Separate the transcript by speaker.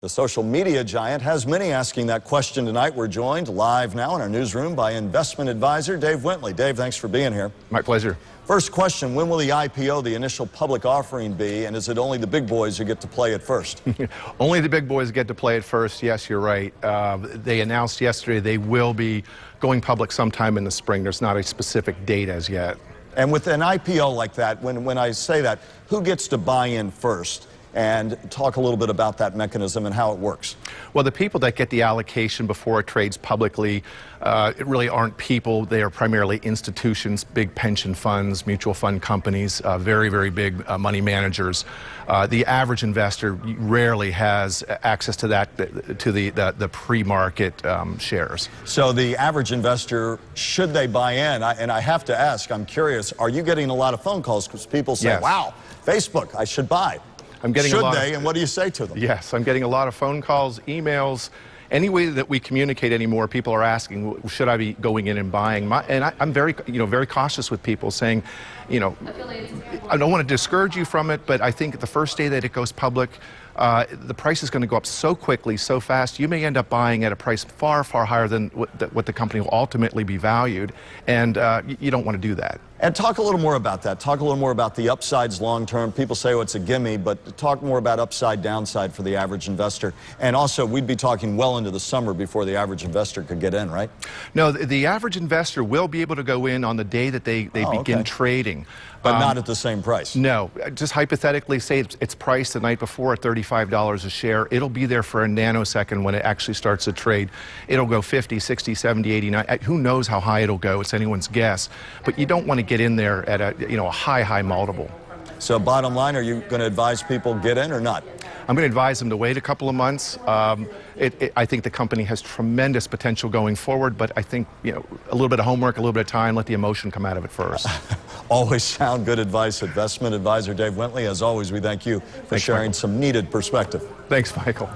Speaker 1: The social media giant has many asking that question tonight. We're joined live now in our newsroom by investment advisor Dave Wentley. Dave, thanks for being here.
Speaker 2: My pleasure.
Speaker 1: First question, when will the IPO, the initial public offering, be, and is it only the big boys who get to play it first?
Speaker 2: Only the big boys get to play it first. Yes, you're right. They announced yesterday they will be going public sometime in the spring. There's not a specific date as yet.
Speaker 1: And with an IPO like that, when I say that, who gets to buy in first? And talk a little bit about that mechanism and how it works.
Speaker 2: Well, the people that get the allocation before it trades publicly, it really aren't people. They are primarily institutions, big pension funds, mutual fund companies, very, very big money managers. The average investor rarely has access to that, to the pre-market shares.
Speaker 1: So the average investor, should they buy in? And I have to ask, I'm curious, are you getting a lot of phone calls because people say,
Speaker 2: yes,
Speaker 1: wow, Facebook, I should buy.
Speaker 2: I'm getting
Speaker 1: Should they, and what do you say to them?
Speaker 2: Yes, I'm getting a lot of phone calls, emails. Any way that we communicate anymore, people are asking, should I be going in and buying? I'm very, very cautious with people, saying, I don't want to discourage you from it, but I think the first day that it goes public, the price is going to go up so quickly, so fast, you may end up buying at a price far, far higher than what the company will ultimately be valued, and you don't want to do that.
Speaker 1: And talk a little more about that. Talk a little more about the upsides long term. People say, oh, it's a gimme, but talk more about upside, downside for the average investor. And also, we'd be talking well into the summer before the average investor could get in, right?
Speaker 2: No, the average investor will be able to go in on the day that they begin trading.
Speaker 1: But not at the same price?
Speaker 2: No. Just hypothetically, say it's priced the night before at $35 a share. It'll be there for a nanosecond when it actually starts to trade. It'll go 50, 60, 70, 80, 90. Who knows how high it'll go? It's anyone's guess. But you don't want to get in there at a high multiple.
Speaker 1: So bottom line, are you going to advise people get in or not?
Speaker 2: I'm going to advise them to wait a couple of months. I think the company has tremendous potential going forward, but I think, a little bit of homework, a little bit of time, let the emotion come out of it first.
Speaker 1: Always sound good advice. Investment advisor Dave Wentley, as always, we thank you for sharing some needed perspective.
Speaker 2: Thanks, Michael.